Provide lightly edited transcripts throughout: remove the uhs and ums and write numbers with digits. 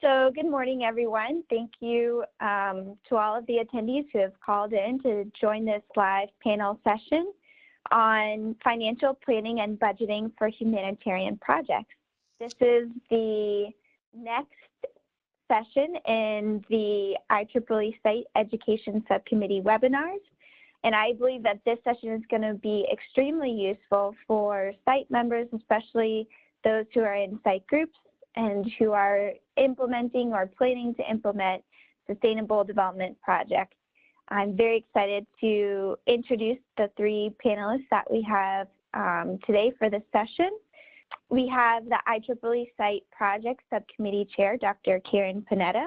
So good morning, everyone. Thank you to all of the attendees who have called in to join this live panel session on financial planning and budgeting for humanitarian projects. This is the next session in the IEEE Site Education Subcommittee webinars. And I believe that this session is going to be extremely useful for site members, especially those who are in site groups and who are implementing or planning to implement sustainable development projects. I'm very excited to introduce the three panelists that we have today for this session. We have the IEEE Site Project Subcommittee Chair, Dr. Karen Panetta.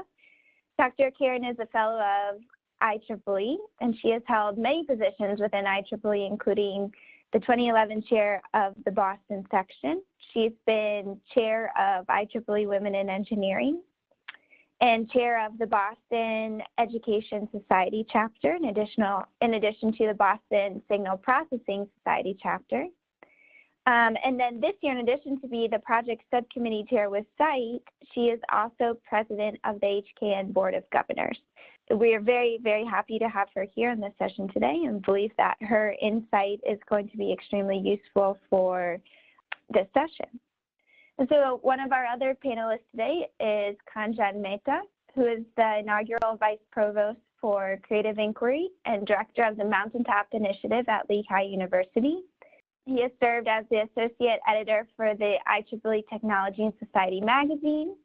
Dr. Karen is a fellow of IEEE, and she has held many positions within IEEE, including the 2011 chair of the Boston section. She's been chair of IEEE Women in Engineering and chair of the Boston Education Society chapter, in addition to the Boston Signal Processing Society chapter. And then this year, in addition to be the project subcommittee chair with SITE, she is also president of the HKN Board of Governors. We are very, very happy to have her here in this session today and believe that her insight is going to be extremely useful for this session. And so one of our other panelists today is Kanjan Mehta, who is the inaugural Vice Provost for Creative Inquiry and Director of the Mountaintop Initiative at Lehigh University. He has served as the Associate Editor for the IEEE Technology and Society magazine.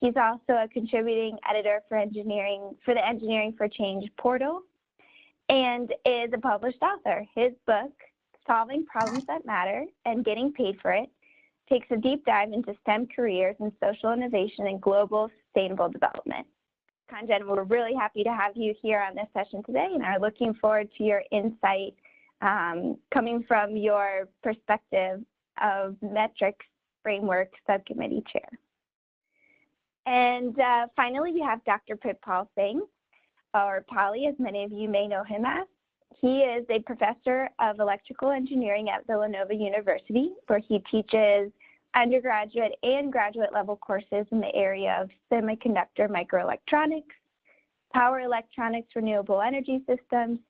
He's also a contributing editor for the Engineering for Change portal and is a published author. His book, Solving Problems That Matter and Getting Paid for It, takes a deep dive into STEM careers in social innovation and global sustainable development. Kanjan, we're really happy to have you here on this session today and are looking forward to your insight coming from your perspective of Metrics Framework Subcommittee Chair. And finally, we have Dr. Prithpal Singh, or Polly, as many of you may know him as. He is a professor of electrical engineering at Villanova University, where he teaches undergraduate and graduate level courses in the area of semiconductor microelectronics, power electronics, renewable energy systems,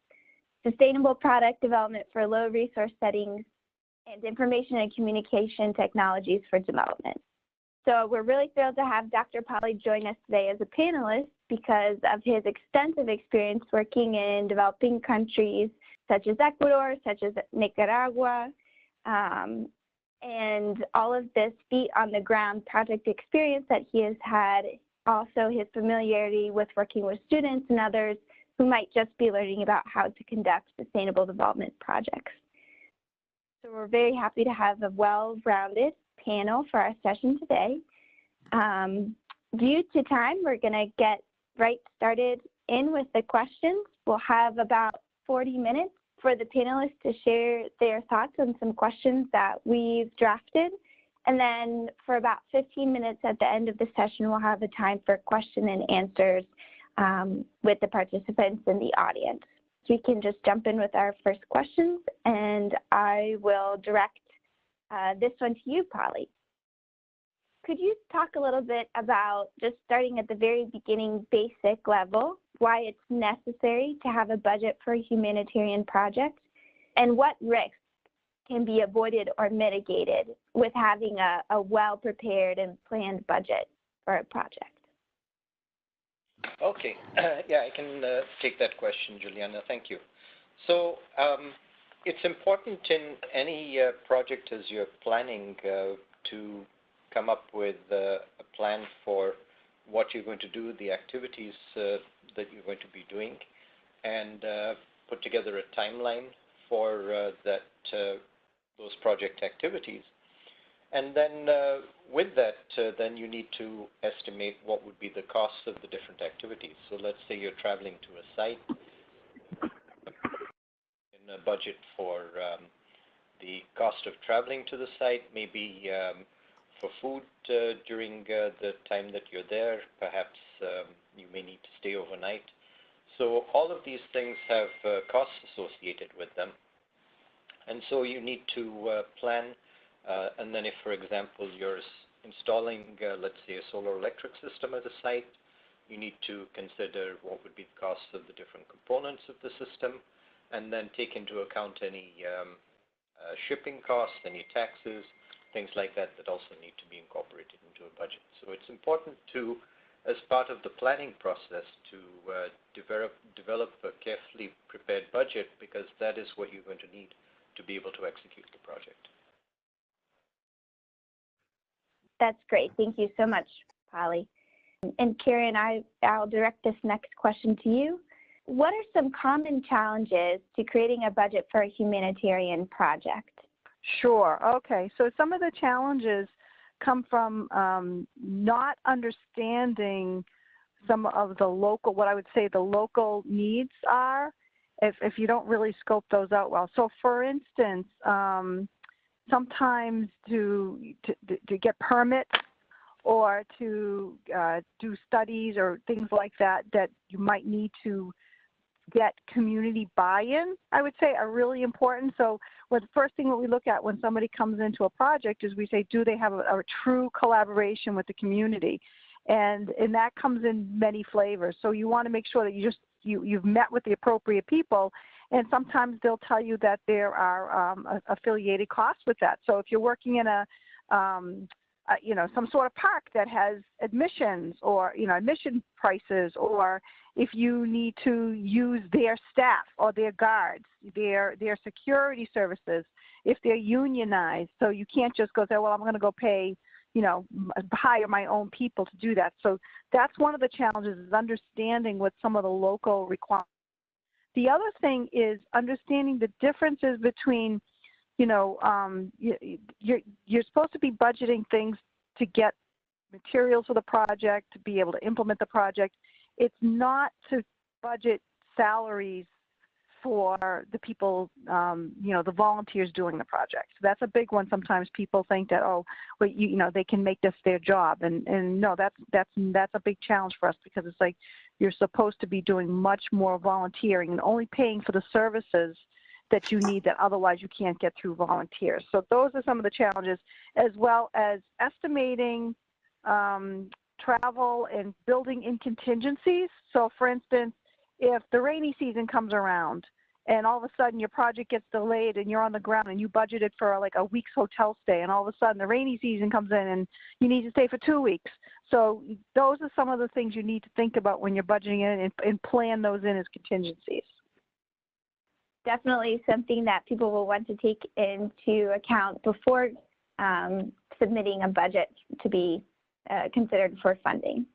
sustainable product development for low resource settings, and information and communication technologies for development. So we're really thrilled to have Dr. Polly join us today as a panelist because of his extensive experience working in developing countries such as Ecuador, such as Nicaragua, and all of this feet on the ground project experience that he has had, also his familiarity with working with students and others who might just be learning about how to conduct sustainable development projects. So we're very happy to have a well-rounded panel for our session today. Due to time, we're going to get right started in with the questions. We'll have about 40 minutes for the panelists to share their thoughts on some questions that we've drafted. And then for about 15 minutes at the end of the session, we'll have a time for question and answers with the participants in the audience. So we can just jump in with our first questions, and I will direct this one to you, Polly. Could you talk a little bit about, just starting at the very beginning, basic level, why it's necessary to have a budget for a humanitarian project, and what risks can be avoided or mitigated with having a well-prepared and planned budget for a project? Okay, yeah, I can take that question, Juliana. Thank you. So it's important in any project as you're planning to come up with a plan for what you're going to do, the activities that you're going to be doing, and put together a timeline for those project activities. And then with that, then you need to estimate what would be the costs of the different activities. So let's say you're traveling to a site, in a budget for the cost of traveling to the site, maybe for food during the time that you're there. Perhaps you may need to stay overnight. So all of these things have costs associated with them. And so you need to plan. And then if, for example, you're installing, let's say, a solar electric system at a site, you need to consider what would be the costs of the different components of the system, and then take into account any shipping costs, any taxes, things like that that also need to be incorporated into a budget. So it's important to, as part of the planning process, to develop a carefully prepared budget, because that is what you're going to need to be able to execute the project. That's great. Thank you so much, Polly. And Karen, I'll direct this next question to you. What are some common challenges to creating a budget for a humanitarian project? Sure. Okay. So some of the challenges come from not understanding some of the local, what I would say the local needs are, if you don't really scope those out well. So for instance, sometimes to get permits or to do studies or things like that, that you might need to get community buy-in, I would say, are really important. So the first thing that we look at when somebody comes into a project is we say, do they have a true collaboration with the community? And that comes in many flavors. So you want to make sure that you've met with the appropriate people, and sometimes they'll tell you that there are affiliated costs with that. So if you're working in some sort of park that has admissions or, admission prices, or if you need to use their staff or their guards, their security services, if they're unionized. So you can't just go say, well, I'm going to go pay, hire my own people to do that. So that's one of the challenges, is understanding what some of the local requirements. The other thing is understanding the differences between, you're supposed to be budgeting things to get materials for the project, to be able to implement the project. It's not to budget salaries for the people, the volunteers doing the project. So that's a big one. Sometimes people think that, they can make this their job, and no, that's a big challenge for us, because it's like you're supposed to be doing much more volunteering and only paying for the services that you need that otherwise you can't get through volunteers. So those are some of the challenges, as well as estimating travel and building in contingencies. So for instance, if the rainy season comes around and all of a sudden your project gets delayed and you're on the ground and you budgeted for like a week's hotel stay, and all of a sudden the rainy season comes in and you need to stay for 2 weeks. So those are some of the things you need to think about when you're budgeting in, and plan those in as contingencies. Definitely something that people will want to take into account before submitting a budget to be considered for funding.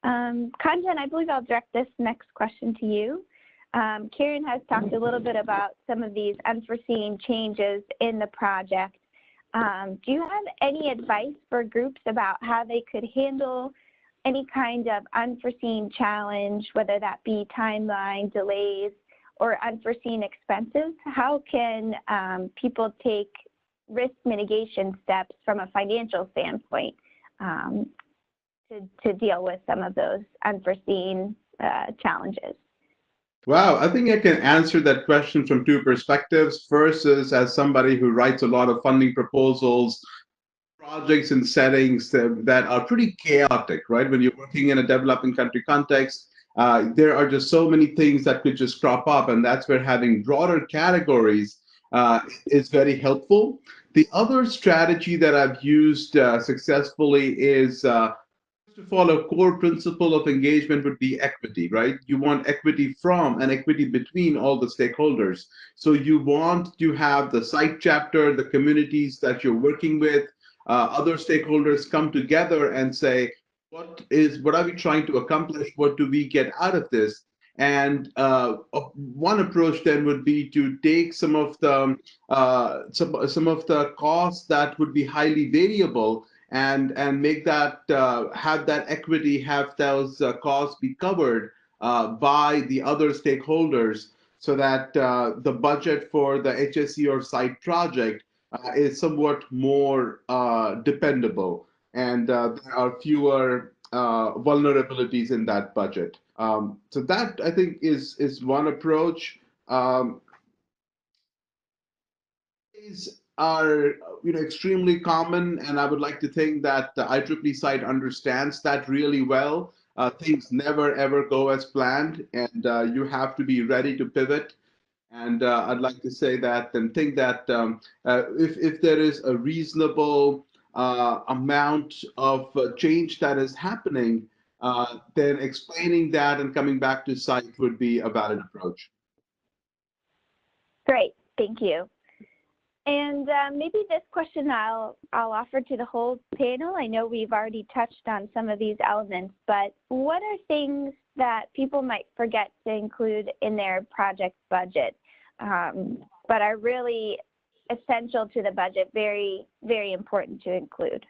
Kanjan, I believe I'll direct this next question to you. Karen has talked a little bit about some of these unforeseen changes in the project. Do you have any advice for groups about how they could handle any kind of unforeseen challenge, whether that be timeline delays or unforeseen expenses? How can people take risk mitigation steps from a financial standpoint to deal with some of those unforeseen challenges? Wow, I think I can answer that question from two perspectives. First is as somebody who writes a lot of funding proposals, projects and settings that are pretty chaotic, right? When you're working in a developing country context, there are just so many things that could just crop up, and that's where having broader categories is very helpful. The other strategy that I've used successfully is first of all, a core principle of engagement would be equity, right? You want equity from and equity between all the stakeholders. So you want to have the site chapter, the communities that you're working with, other stakeholders come together and say, what are we trying to accomplish? What do we get out of this? And one approach then would be to take some of the costs that would be highly variable, and make that have that equity, have those costs be covered by the other stakeholders, so that the budget for the HSE or site project is somewhat more dependable, and there are fewer vulnerabilities in that budget. So that, I think, is one approach. Is are extremely common, and I would like to think that the IEEE site understands that really well. Things never ever go as planned, and you have to be ready to pivot. And I'd like to say that and think that if there is a reasonable amount of change that is happening, then explaining that and coming back to site would be a valid approach. Great, thank you. And maybe this question I'll offer to the whole panel. I know we've already touched on some of these elements, but what are things that people might forget to include in their project budget, but are really essential to the budget, very, very important to include?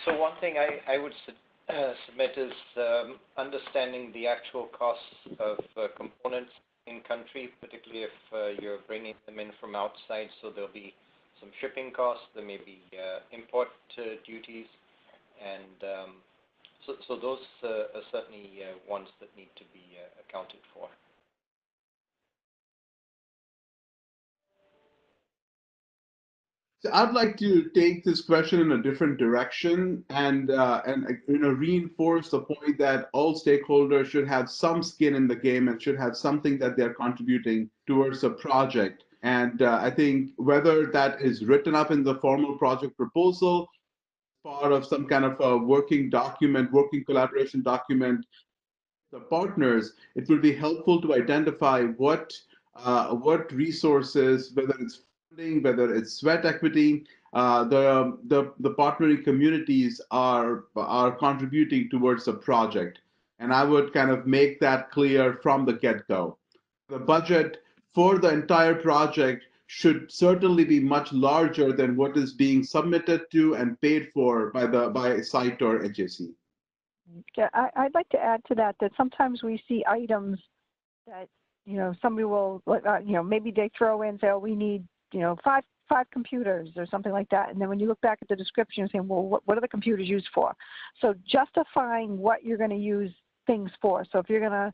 So one thing I would submit is understanding the actual costs of components in country, particularly if you're bringing them in from outside. So there'll be some shipping costs, there may be import duties, and so those are certainly ones that need to be accounted for. So I'd like to take this question in a different direction and reinforce the point that all stakeholders should have some skin in the game and should have something that they're contributing towards a project. And I think whether that is written up in the formal project proposal, part of some kind of a working document, working collaboration document, the partners, it will be helpful to identify what resources, whether it's funding, whether it's sweat equity, the partnering communities are contributing towards the project. And I would kind of make that clear from the get-go. The budget for the entire project should certainly be much larger than what is being submitted to and paid for by site or HAC. Yeah, I'd like to add to that sometimes we see items that, somebody will, maybe they throw in, say, oh, we need, five computers or something like that. And then when you look back at the description, you're saying, well, what are the computers used for? So justifying what you're going to use things for. So if you're going to,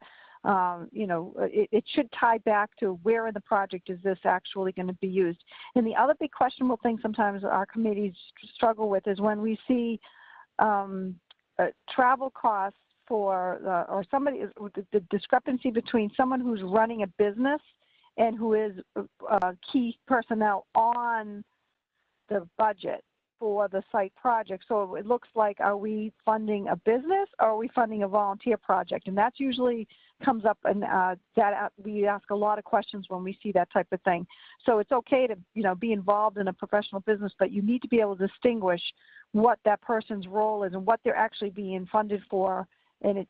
it should tie back to where in the project is this actually going to be used. And the other big questionable thing sometimes our committees struggle with is when we see travel costs for, or somebody, the discrepancy between someone who's running a business and who is key personnel on the budget for the site project. So it looks like, are we funding a business or are we funding a volunteer project? And that's usually comes up, and we ask a lot of questions when we see that type of thing. So it's okay to be involved in a professional business, but you need to be able to distinguish what that person's role is and what they're actually being funded for, and it,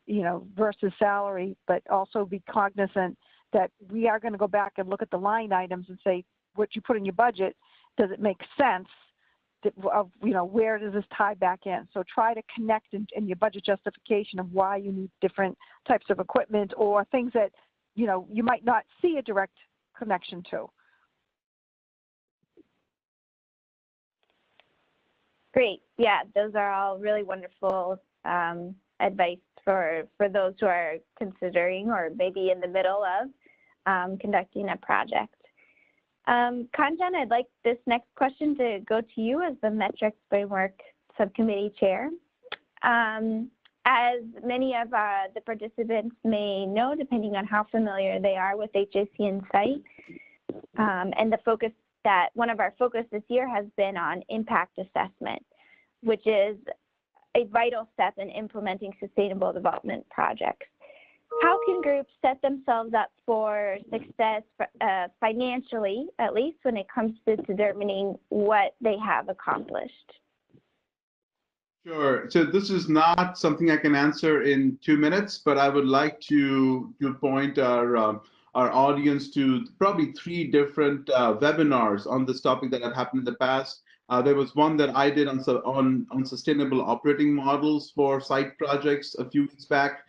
versus salary, but also be cognizant that we are going to go back and look at the line items and say, what you put in your budget, does it make sense? Where does this tie back in? So try to connect in your budget justification of why you need different types of equipment or things that, you might not see a direct connection to. Great. Yeah, those are all really wonderful advice for those who are considering or maybe in the middle of conducting a project. Kanjan, I'd like this next question to go to you as the Metrics Framework Subcommittee Chair. As many of the participants may know, depending on how familiar they are with HAC Insight, and the focus that one of our focus this year has been on impact assessment, which is a vital step in implementing sustainable development projects. How can groups set themselves up for success financially, at least when it comes to determining what they have accomplished? Sure. So this is not something I can answer in 2 minutes, but I would like to point our audience to probably 3 different webinars on this topic that have happened in the past. There was one that I did on sustainable operating models for site projects a few weeks back.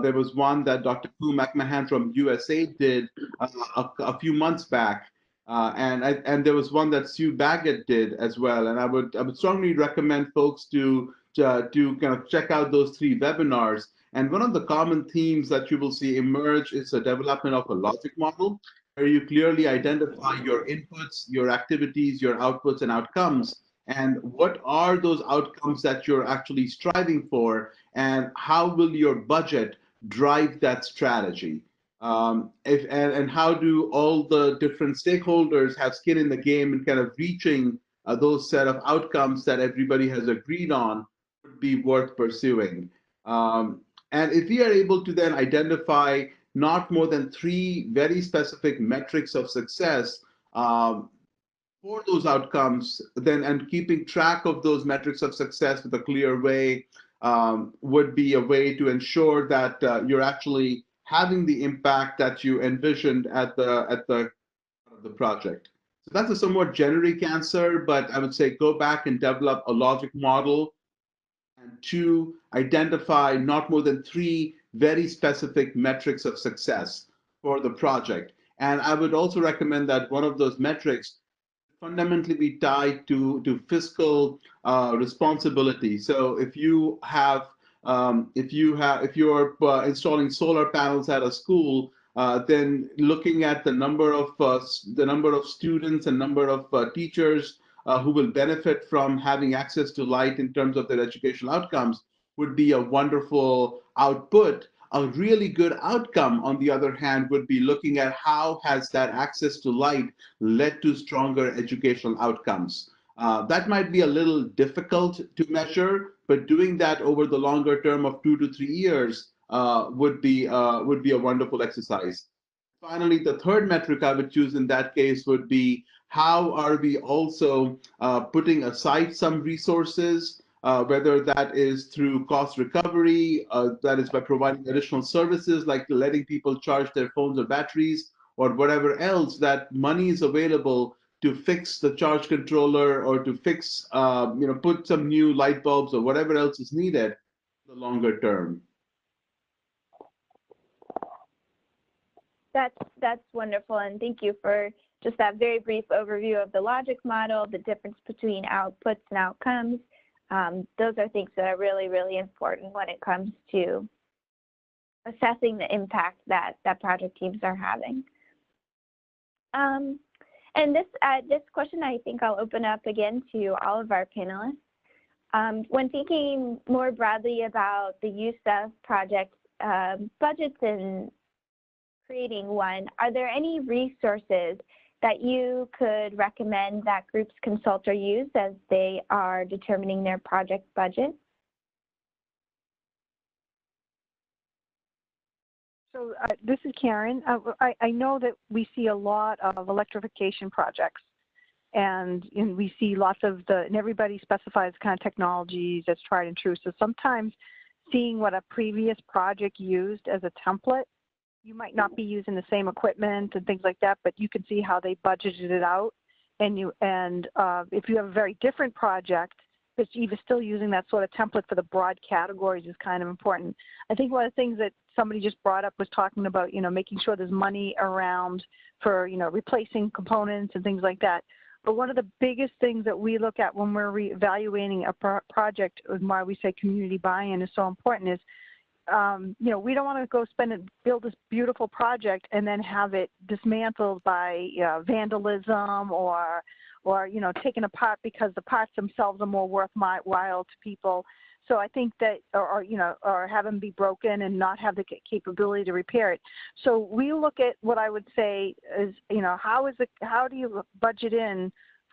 There was one that Dr. Ku McMahon from USA did a few months back. And there was one that Sue Baggett did as well. And I would strongly recommend folks to kind of check out those 3 webinars And one of the common themes that you will see emerge is the development of a logic model where you clearly identify your inputs, your activities, your outputs and outcomes, and what are those outcomes that you're actually striving for, and how will your budget drive that strategy? And how do all the different stakeholders have skin in the game in kind of reaching those set of outcomes that everybody has agreed on would be worth pursuing. Um, and if we are able to then identify not more than three very specific metrics of success for those outcomes, then and keeping track of those metrics of success with a clear way would be a way to ensure that you're actually having the impact that you envisioned at the project. So that's a somewhat generic answer, but I would say go back and develop a logic model, and two, identify not more than three very specific metrics of success for the project. And I would also recommend that one of those metrics fundamentally be tied to fiscal responsibility. So if you're installing solar panels at a school, then looking at the number of students and number of teachers who will benefit from having access to light in terms of their educational outcomes would be a wonderful output. A really good outcome, on the other hand, would be looking at how has that access to light led to stronger educational outcomes. That might be a little difficult to measure, but doing that over the longer term of 2 to 3 years would be a wonderful exercise. Finally, the third metric I would choose in that case would be how are we also putting aside some resources, whether that is through cost recovery, that is by providing additional services like letting people charge their phones or batteries, or whatever else that money is available to fix the charge controller or to fix, put some new light bulbs or whatever else is needed in the longer term. That's wonderful, and thank you for just that very brief overview of the logic model, the difference between outputs and outcomes. Those are things that are really, really important when it comes to assessing the impact that project teams are having. And this question, I think I'll open up again to all of our panelists. When thinking more broadly about the use of project budgets and creating one, are there any resources that you could recommend that groups consult or use as they are determining their project budget? So this is Karen. I know that we see a lot of electrification projects, and we see lots of and everybody specifies kind of technologies that's tried and true. So sometimes seeing what a previous project used as a template, you might not be using the same equipment and things like that, but you can see how they budgeted it out. And if you have a very different project, but even still using that sort of template for the broad categories is kind of important. I think one of the things that somebody just brought up was talking about, making sure there's money around for, replacing components and things like that. But one of the biggest things that we look at when we're evaluating a project, and why we say community buy-in is so important, is we don't want to go build this beautiful project and then have it dismantled by vandalism or taken apart because the parts themselves are more worthwhile to people. So I think that, or have them be broken and not have the capability to repair it. So we look at what I would say is, how do you budget in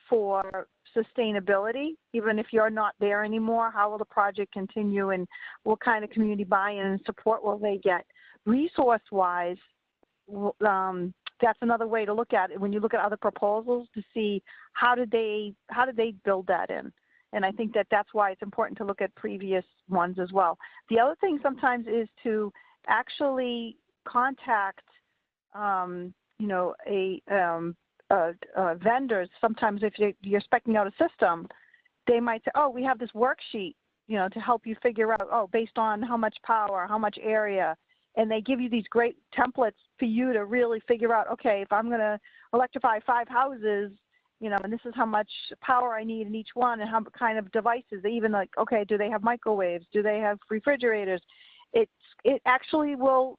for sustainability, even if you're not there anymore? How will the project continue, and what kind of community buy-in and support will they get? Resource-wise, that's another way to look at it. When you look at other proposals, to see how did they build that in, and I think that's why it's important to look at previous ones as well. The other thing sometimes is to actually contact, vendors. Sometimes if you're speccing out a system, they might say, oh, we have this worksheet, to help you figure out, oh, based on how much power, how much area, and they give you these great templates for you to really figure out, okay, if I'm going to electrify 5 houses, and this is how much power I need in each one and how kind of devices. They even okay, do they have microwaves? Do they have refrigerators? It actually will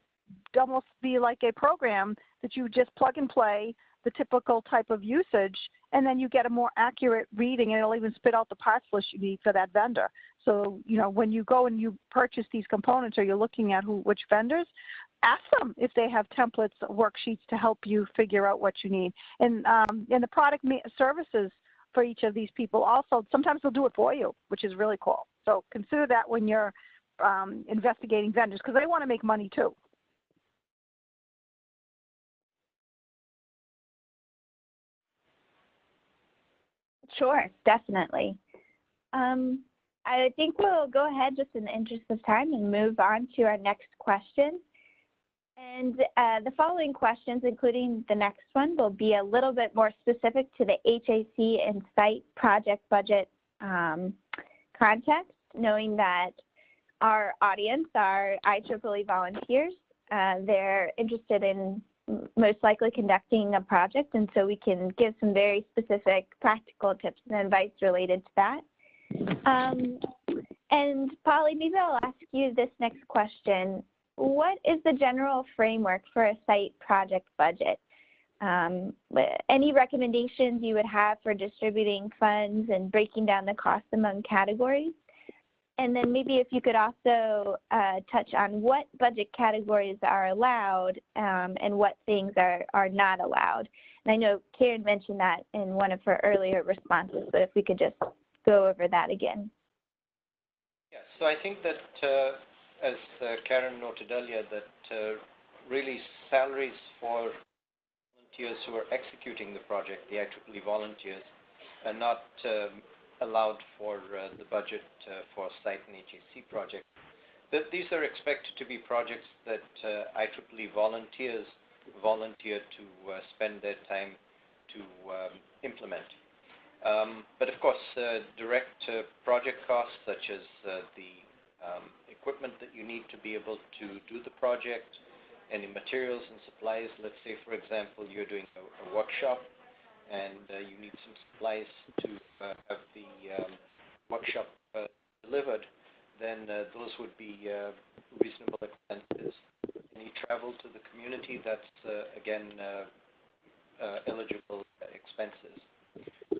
almost be like a program that you just plug and play the typical type of usage, and then you get a more accurate reading, and it'll even spit out the parts list you need for that vendor. So, you know, when you go and you purchase these components or you're looking at which vendors, ask them if they have templates, worksheets to help you figure out what you need. And the product services for each of these people also, sometimes they'll do it for you, which is really cool. So consider that when you're investigating vendors, because they want to make money too. Sure, definitely. I think we'll go ahead just in the interest of time and move on to our next question. And the following questions, including the next one, will be a little bit more specific to the HAC and site project budget context, knowing that our audience are IEEE volunteers. They're interested in most likely conducting a project, and so we can give some very specific practical tips and advice related to that. And Polly, maybe I'll ask you this next question. What is the general framework for a site project budget? Any recommendations you would have for distributing funds and breaking down the costs among categories? And then maybe if you could also touch on what budget categories are allowed and what things are not allowed. And I know Karen mentioned that in one of her earlier responses, but if we could just go over that again. Yeah, so I think that as Karen noted earlier, that really salaries for volunteers who are executing the project, the IEEE volunteers, are not allowed for the budget for site and HAC projects. These are expected to be projects that IEEE volunteers volunteer to spend their time to implement. But of course, direct project costs such as the equipment that you need to be able to do the project, any materials and supplies. Let's say, for example, you're doing a workshop and you need some supplies to have the workshop delivered, then those would be reasonable expenses. Any travel to the community, that's again eligible expenses.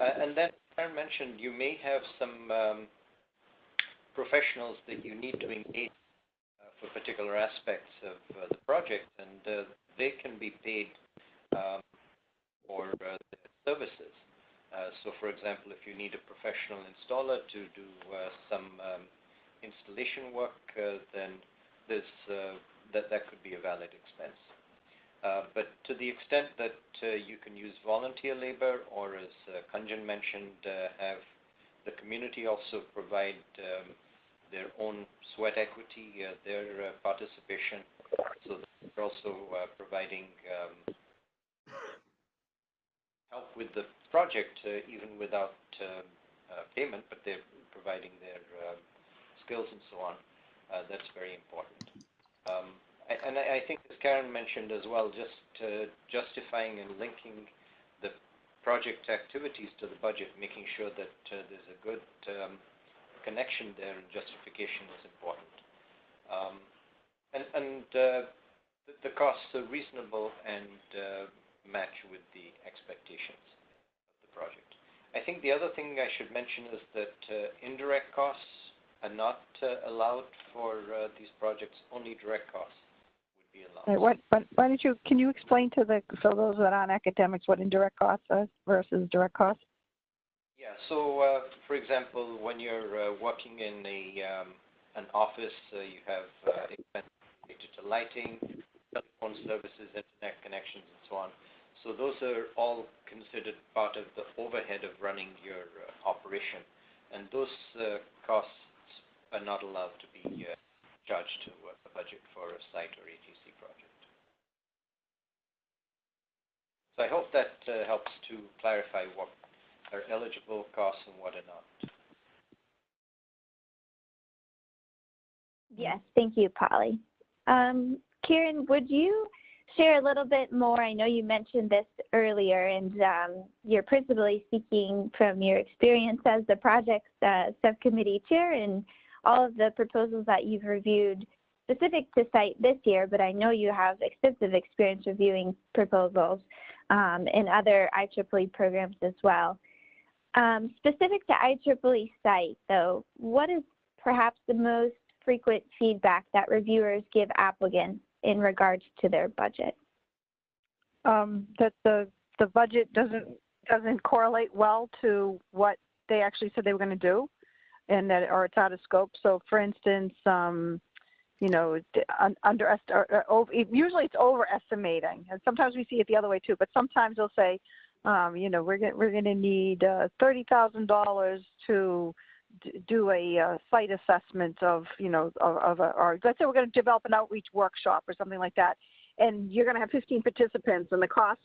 And then Karen mentioned you may have some professionals that you need to engage for particular aspects of the project, and they can be paid for their services. So for example, if you need a professional installer to do some installation work, then that could be a valid expense. But to the extent that you can use volunteer labor, or as Kunjan mentioned, have the community also provide their own sweat equity, their participation, so they're also providing help with the project even without payment, but they're providing their skills and so on. That's very important. And I think, as Karen mentioned as well, just justifying and linking the project activities to the budget, making sure that there's a good connection there, and justification is important. And the costs are reasonable and match with the expectations of the project. I think the other thing I should mention is that indirect costs are not allowed for these projects. Only direct costs would be allowed. Why don't you, can you explain to so those that aren't academics what indirect costs are versus direct costs? Yeah, so for example, when you're working in an office, you have expenses related to lighting, telephone services, internet connections, and so on. So those are all considered part of the overhead of running your operation. And those costs are not allowed to be charged to a budget for a site or HAC project. So I hope that helps to clarify what are eligible costs and what are not. Yes, thank you, Polly. Karen, would you share a little bit more? I know you mentioned this earlier, and you're principally speaking from your experience as the project subcommittee chair and all of the proposals that you've reviewed specific to site this year, but I know you have extensive experience reviewing proposals in other IEEE programs as well. Specific to IEEE site, though, what is perhaps the most frequent feedback that reviewers give applicants in regards to their budget? That the budget doesn't correlate well to what they actually said they were going to do, and that, or it's out of scope. So, for instance, you know, usually it's overestimating, and sometimes we see it the other way too. But sometimes they'll say, you know, we're going to need $30,000 to do a site assessment of, you know, or let's say we're going to develop an outreach workshop or something like that, and you're going to have 15 participants, and the cost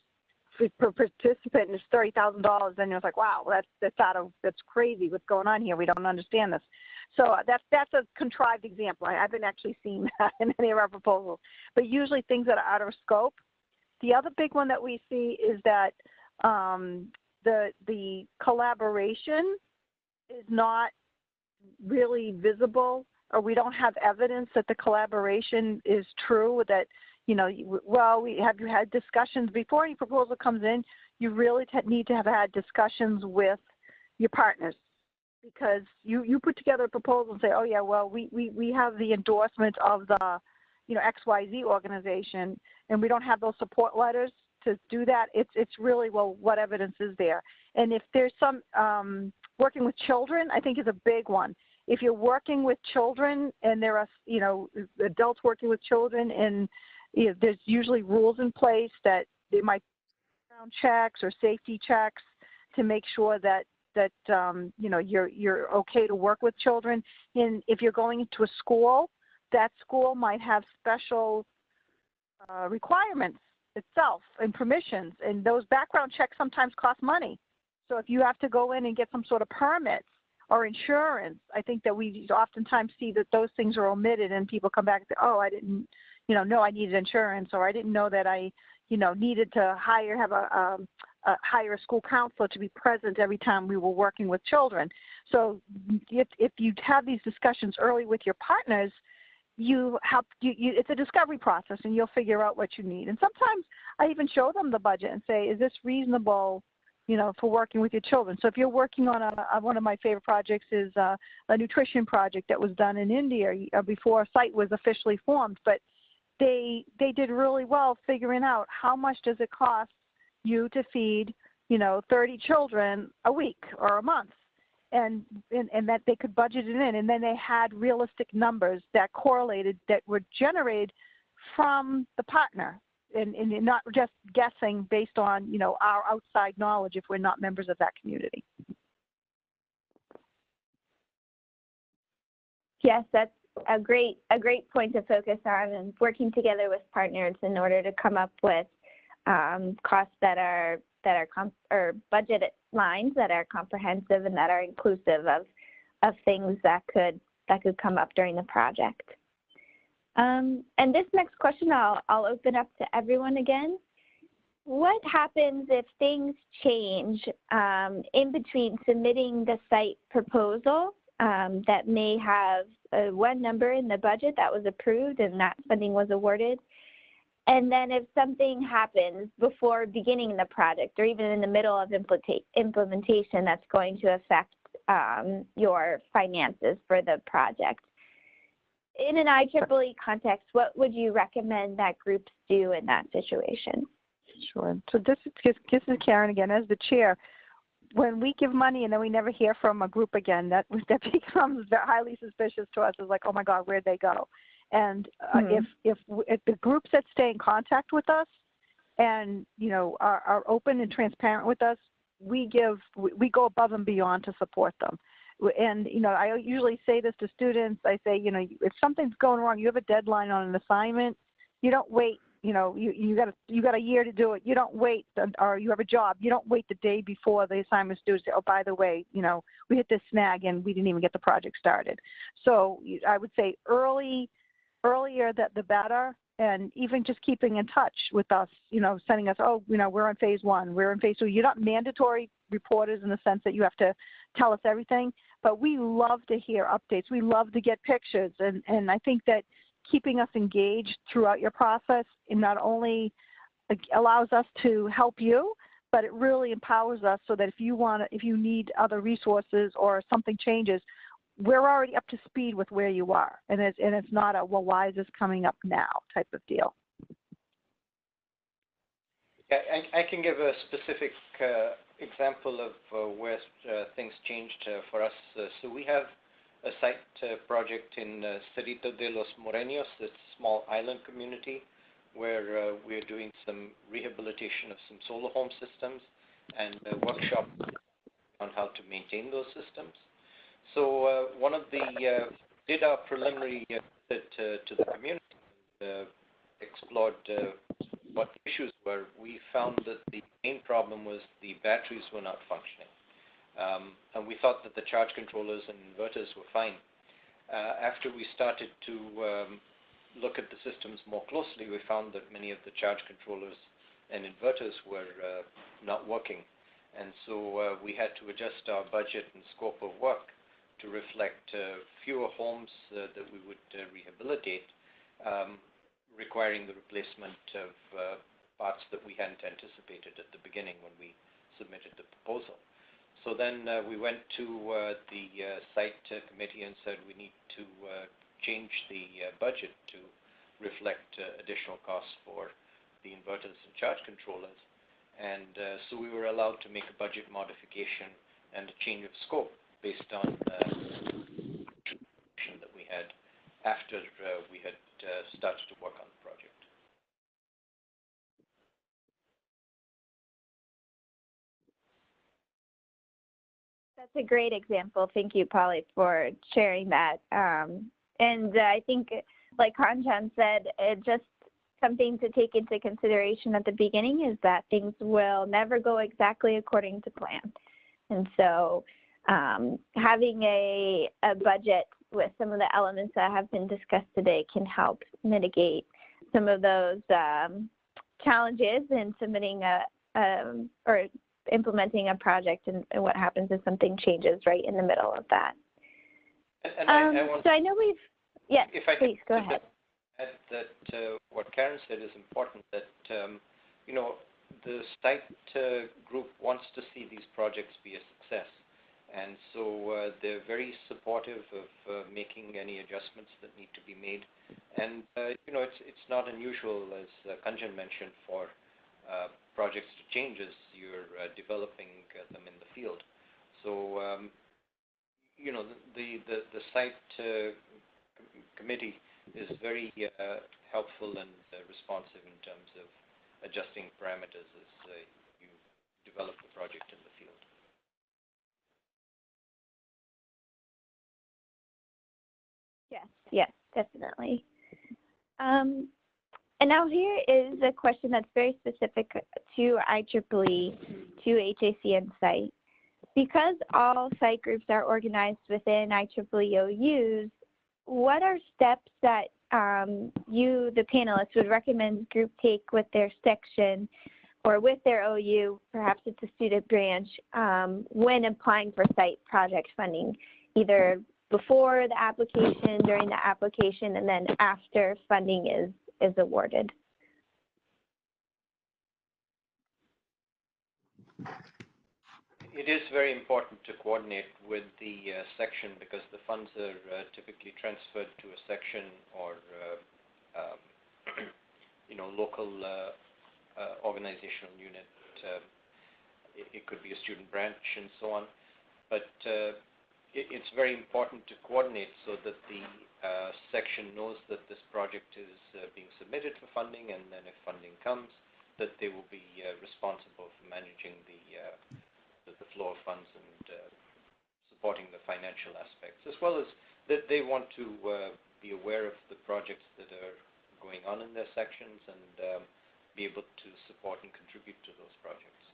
per participant is $30,000. Then you're like, wow, that's crazy. What's going on here? We don't understand this. So that's a contrived example. I haven't actually seen that in any of our proposals, but usually things that are out of scope. The other big one that we see is that the collaboration is not really visible, or we don't have evidence that the collaboration is true, that, you know, well, have you had discussions before any proposal comes in? You really need to have had discussions with your partners, because you put together a proposal and say, oh yeah, well, we have the endorsement of the, you know, XYZ organization, and we don't have those support letters to do that. It's really, well, what evidence is there? And if there's some working with children, I think is a big one. If you're working with children and there are, you know, adults working with children, and you know, there's usually rules in place that they might background checks or safety checks to make sure that you know, you're okay to work with children. And if you're going into a school, that school might have special requirements itself and permissions, and those background checks sometimes cost money. So if you have to go in and get some sort of permits or insurance, I think that we oftentimes see that those things are omitted, and people come back and say, oh, I didn't, you know I needed insurance, or I didn't know that I, you know, needed to hire a school counselor to be present every time we were working with children. So if you have these discussions early with your partners, it's a discovery process, and you'll figure out what you need. And sometimes I even show them the budget and say, is this reasonable, you know, for working with your children? So if you're working on one of my favorite projects is a nutrition project that was done in India before a site was officially formed, but they did really well figuring out how much does it cost you to feed, you know, 30 children a week or a month, and that they could budget it in, and then they had realistic numbers that correlated, that were generated from the partner, and not just guessing based on, you know, our outside knowledge if we're not members of that community. Yes, that's a great point to focus on, and working together with partners in order to come up with costs that are or budget lines that are comprehensive and that are inclusive of things that could come up during the project. And this next question I'll open up to everyone again. What happens if things change in between submitting the site proposal that may have one number in the budget that was approved and that funding was awarded, and then if something happens before beginning the project or even in the middle of implementation that's going to affect your finances for the project? In an IEEE context, what would you recommend that groups do in that situation? Sure. So this is Karen again. As the chair, when we give money and then we never hear from a group again, that becomes highly suspicious to us. It's like, oh my God, where'd they go? And if the groups that stay in contact with us and, you know, are open and transparent with us, we go above and beyond to support them. And, you know, I usually say this to students. I say, you know, if something's going wrong, you have a deadline on an assignment, you don't wait. You know, you got a year to do it. You don't wait, or you have a job. You don't wait the day before the assignment's due to say, oh, by the way, you know, we hit this snag and we didn't even get the project started. So I would say earlier the better, and even just keeping in touch with us, you know, sending us, oh, you know, we're on phase 1, we're in phase 2. You're not mandatory reporters in the sense that you have to tell us everything, but we love to hear updates. We love to get pictures, and I think that keeping us engaged throughout your process. It not only allows us to help you, but it really empowers us so that if you need other resources or something changes, we're already up to speed with where you are. And it's not a, well, why is this coming up now type of deal. Yeah, I can give a specific example of where things changed for us. So we have a site project in Cerrito de los Moreños, this small island community, where we're doing some rehabilitation of some solar home systems and a workshop on how to maintain those systems. So one of the, did our preliminary visit to the community, explored what the issues were. We found that the main problem was the batteries were not functioning. And we thought that the charge controllers and inverters were fine. After we started to look at the systems more closely, we found that many of the charge controllers and inverters were not working. And so we had to adjust our budget and scope of work to reflect fewer homes that we would rehabilitate, requiring the replacement of parts that we hadn't anticipated at the beginning when we submitted the proposal. So then we went to the site committee and said we need to change the budget to reflect additional costs for the inverters and charge controllers. And so we were allowed to make a budget modification and a change of scope based on the that we had after we had started to work on the project. That's a great example. Thank you, Polly, for sharing that. And I think, like Kanchan said, it just something to take into consideration at the beginning is that things will never go exactly according to plan. And so having a budget with some of the elements that have been discussed today can help mitigate some of those challenges in submitting or implementing a project and what happens if something changes right in the middle of that. So I know we've, yes, please go ahead. Add that what Karen said is important, that, you know, the site group wants to see these projects be a success. And so they're very supportive of making any adjustments that need to be made. And, you know, it's not unusual, as Kanchan mentioned, for projects to change as you're developing them in the field. So, you know, the site committee is very helpful and responsive in terms of adjusting parameters as you develop the project in the field. Yes, definitely. And now here is a question that's very specific to IEEE, to HACN site. Because all site groups are organized within IEEE OUs, what are steps that you, the panelists, would recommend group take with their section or with their OU, perhaps it's a student branch, when applying for site project funding, either before the application, during the application, and then after funding is awarded? It is very important to coordinate with the section because the funds are typically transferred to a section or you know, local organizational unit. It could be a student branch and so on, but it's very important to coordinate so that the section knows that this project is being submitted for funding, and then if funding comes, that they will be responsible for managing the flow of funds and supporting the financial aspects, as well as that they want to be aware of the projects that are going on in their sections and be able to support and contribute to those projects.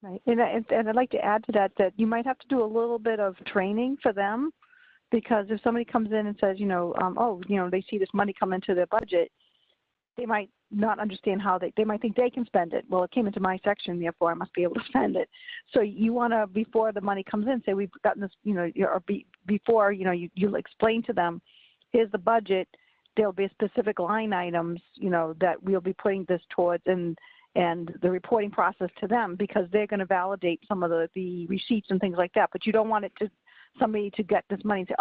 Right, and I'd like to add to that you might have to do a little bit of training for them, because if somebody comes in and says, you know, oh, you know, they see this money come into their budget, they might not understand how they might think they can spend it. Well, it came into my section, therefore I must be able to spend it. So you want to, before the money comes in, say we've gotten this, you know, or before, you know, you'll explain to them, here's the budget. there'll be specific line items, that we'll be putting this towards, and the reporting process to them, because they're going to validate some of the receipts and things like that. But you don't want somebody to get this money and say,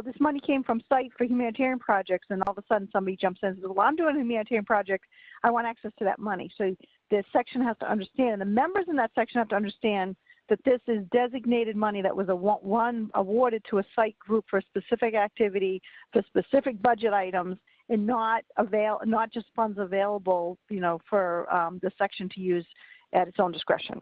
this money came from site for humanitarian projects, and all of a sudden somebody jumps in and says, well, I'm doing a humanitarian project, I want access to that money. So the section has to understand, and the members in that section have to understand that this is designated money that was awarded to a site group for a specific activity, for specific budget items, and not just funds available, for the section to use at its own discretion.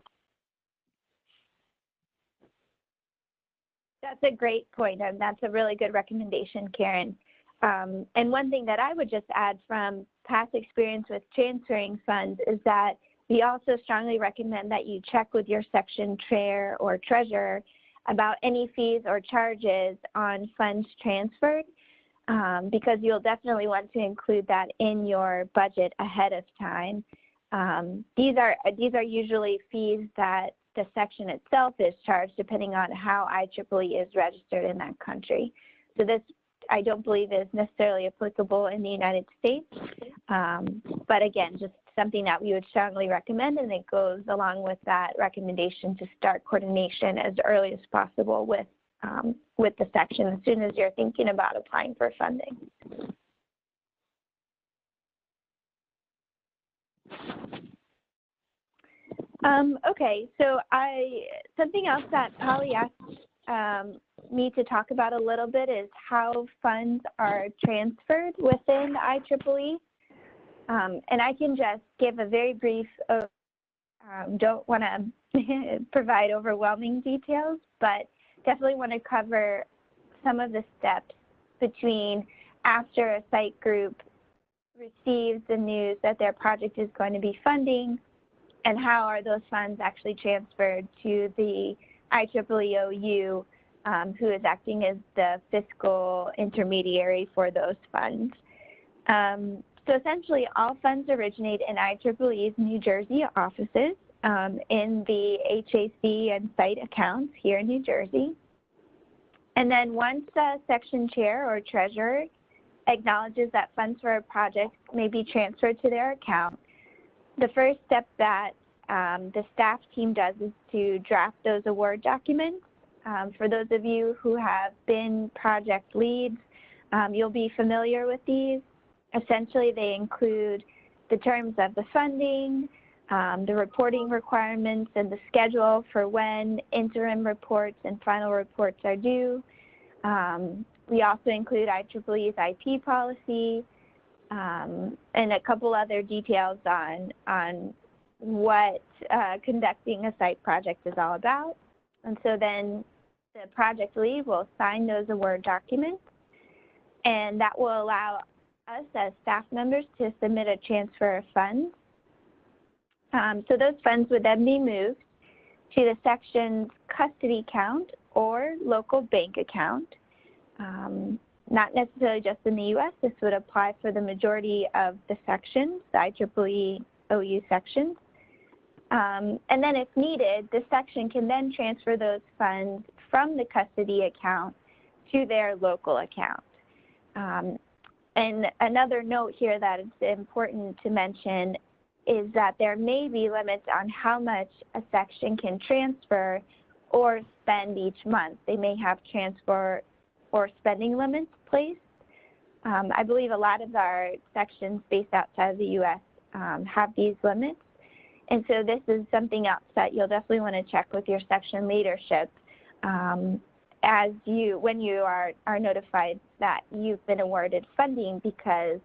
That's a great point, and that's a really good recommendation, Karen. And one thing that I would just add from past experience with transferring funds is that we also strongly recommend that you check with your section chair or treasurer about any fees or charges on funds transferred, because you'll definitely want to include that in your budget ahead of time. These are usually fees that the section itself is charged depending on how IEEE is registered in that country. So this, I don't believe, is necessarily applicable in the United States, but again, just something that we would strongly recommend, and it goes along with that recommendation to start coordination as early as possible with the section as soon as you're thinking about applying for funding. Okay, so something else that Polly asked me to talk about a little bit is how funds are transferred within IEEE. And I can just give a very brief, don't want to provide overwhelming details, but definitely want to cover some of the steps between after a site group receives the news that their project is going to be funding, and how are those funds actually transferred to the IEEE OU, who is acting as the fiscal intermediary for those funds. So essentially, all funds originate in IEEE's New Jersey offices in the HAC and site accounts here in New Jersey. And then once the section chair or treasurer acknowledges that funds for a project may be transferred to their account, the first step that the staff team does is to draft those award documents. For those of you who have been project leads, you'll be familiar with these. Essentially, they include the terms of the funding, the reporting requirements, and the schedule for when interim reports and final reports are due. We also include IEEE's IP policy and a couple other details on what conducting a site project is all about. And so then the project lead will sign those award documents, and that will allow us as staff members to submit a transfer of funds. So those funds would then be moved to the section's custody account or local bank account. Not necessarily just in the U.S., this would apply for the majority of the sections, the IEEE OU sections. And then if needed, the section can then transfer those funds from the custody account to their local account. And another note here that is important to mention is that there may be limits on how much a section can transfer or spend each month. They may have transfer or spending limits placed. I believe a lot of our sections based outside of the U.S. Have these limits. And so this is something else that you'll definitely want to check with your section leadership when you are notified that you've been awarded funding, because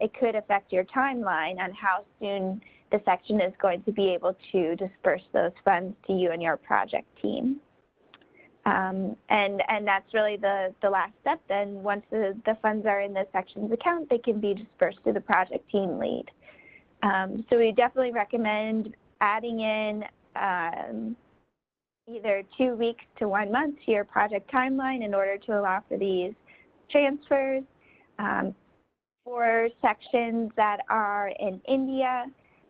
it could affect your timeline on how soon the section is going to be able to disperse those funds to you and your project team. And that's really the last step. Then once the funds are in the section's account, they can be dispersed to the project team lead. So we definitely recommend adding in either 2 weeks to 1 month to your project timeline in order to allow for these transfers. For sections that are in India,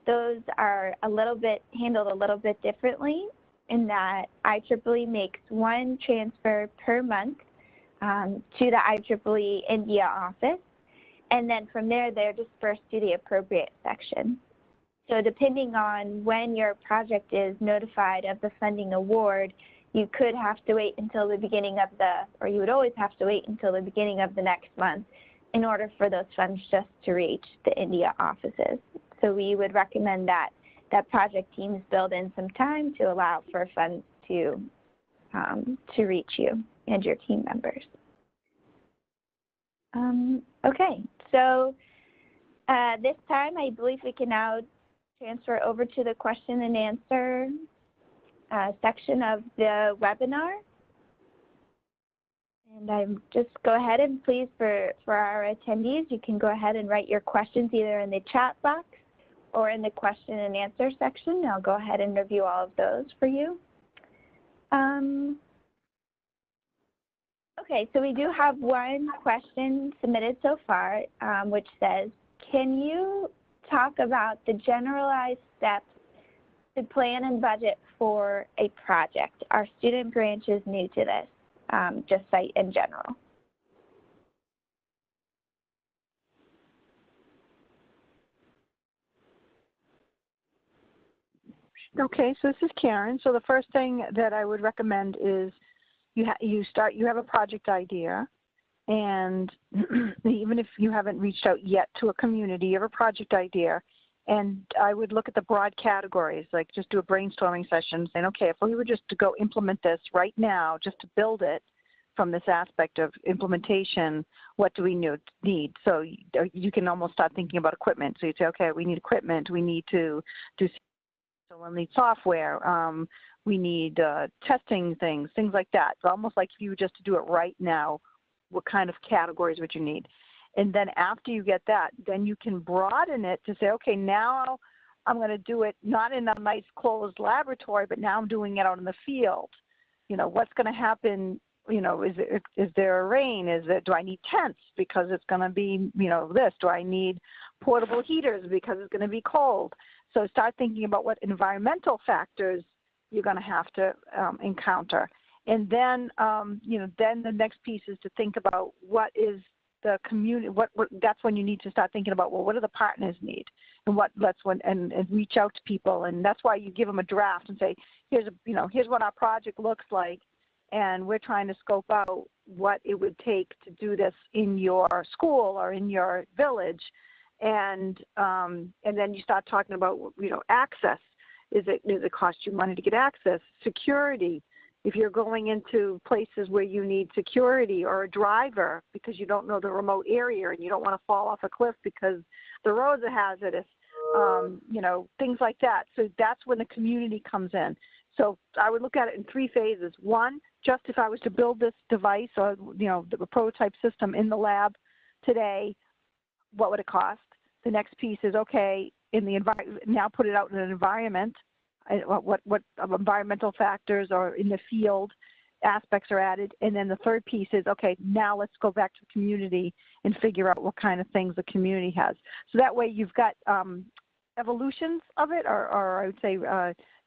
those are handled a little bit differently in that IEEE makes one transfer per month to the IEEE India office. And then from there, they're dispersed to the appropriate section. So depending on when your project is notified of the funding award, you could have to wait until the beginning of or you would always have to wait until the beginning of the next month in order for those funds just to reach the India offices. So we would recommend that project teams build in some time to allow for funds to reach you and your team members. Okay, so this time I believe we can now transfer over to the question and answer section of the webinar. And I'm just go ahead and please for our attendees, you can go ahead and write your questions either in the chat box or in the question and answer section. I'll go ahead and review all of those for you. Okay, so we do have one question submitted so far, which says, can you talk about the generalized steps to plan and budget for a project? Our student branch is new to this, just site in general. Okay, so this is Karen. So the first thing that I would recommend is you have a project idea, and even if you haven't reached out yet to a community, you have a project idea, and I would look at the broad categories, like just do a brainstorming session saying, okay, if we were just to go implement this right now, just to build it from this aspect of implementation, what do we need? So you can almost start thinking about equipment. So you'd say, okay, we need equipment, we need to do, so we'll need software, we need testing things like that. So almost like if you were just to do it right now, what kind of categories would you need? And then after you get that, then you can broaden it to say, okay, now I'm going to do it not in a nice closed laboratory, but now I'm doing it out in the field. You know, what's going to happen? You know, is there a rain? Do I need tents because it's going to be, you know, this? Do I need portable heaters because it's going to be cold? So start thinking about what environmental factors you're going to have to encounter. And then, you know, then the next piece is to think about what is the community, that's when you need to start thinking about, well, what do the partners need? And and reach out to people. And that's why you give them a draft and say, here's what our project looks like. And we're trying to scope out what it would take to do this in your school or in your village. And then you start talking about, you know, access. Does it cost you money to get access? Security. If you're going into places where you need security or a driver because you don't know the remote area and you don't want to fall off a cliff because the roads are hazardous, you know, things like that. So that's when the community comes in. So I would look at it in 3 phases. One, just if I was to build this device or, you know, the prototype system in the lab today, what would it cost? The next piece is, okay, in the now put it out in an environment. What environmental factors or in the field aspects are added. And then the third piece is, okay, now let's go back to the community and figure out what kind of things the community has. So that way you've got evolutions of it, or I would say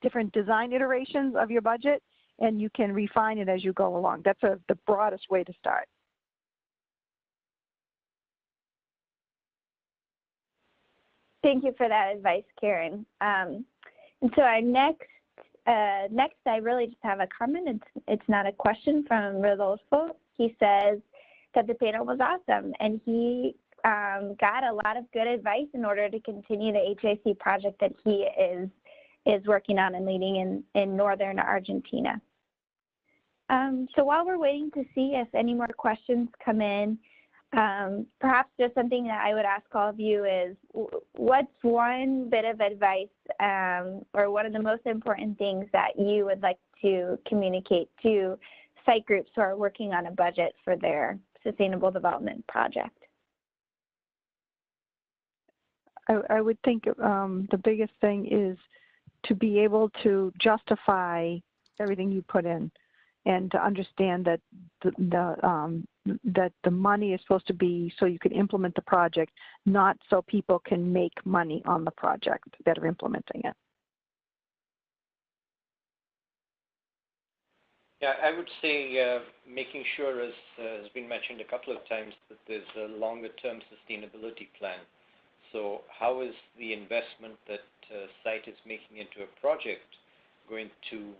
different design iterations of your budget, and you can refine it as you go along. That's the broadest way to start. Thank you for that advice, Karen. And so our next, I really just have a comment. It's not a question from Rodolfo. He says that the panel was awesome, and he got a lot of good advice in order to continue the HAC project that he is working on and leading in northern Argentina. So while we're waiting to see if any more questions come in, perhaps just something that I would ask all of you is, what's one bit of advice or one of the most important things that you would like to communicate to site groups who are working on a budget for their sustainable development project? I would think the biggest thing is to be able to justify everything you put in, and to understand that that the money is supposed to be so you can implement the project, not so people can make money on the project that are implementing it. Yeah, I would say making sure, as has been mentioned a couple of times, that there's a longer-term sustainability plan. So how is the investment that site is making into a project going to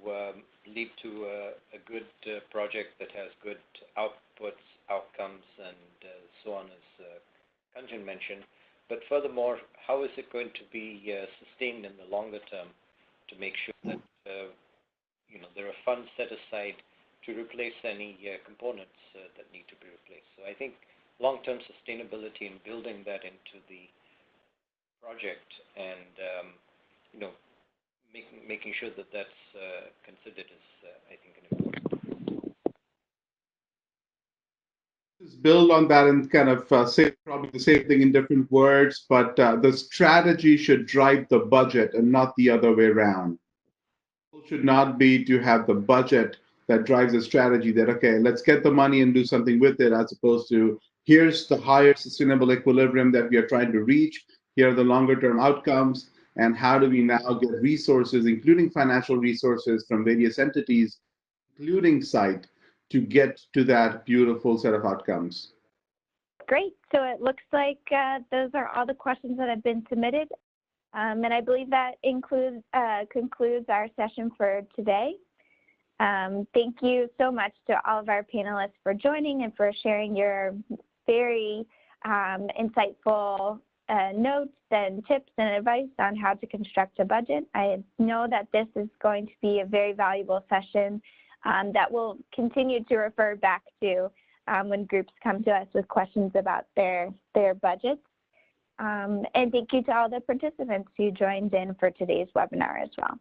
lead to a good project that has good outputs, outcomes, and so on, as Kanjan mentioned. But furthermore, how is it going to be sustained in the longer term to make sure that there are funds set aside to replace any components that need to be replaced. So I think long-term sustainability and building that into the project and making sure that that's considered is I think an important. Just build on that and kind of say probably the same thing in different words, but the strategy should drive the budget and not the other way around. It should not be to have the budget that drives the strategy that, okay, let's get the money and do something with it, as opposed to here's the higher sustainable equilibrium that we are trying to reach, here are the longer term outcomes, and how do we now get resources, including financial resources from various entities, including site, to get to that beautiful set of outcomes. Great. So it looks like those are all the questions that have been submitted. And I believe that concludes our session for today. Thank you so much to all of our panelists for joining and for sharing your very insightful notes and tips and advice on how to construct a budget. I know that this is going to be a very valuable session that we'll continue to refer back to when groups come to us with questions about their budgets. And thank you to all the participants who joined in for today's webinar as well.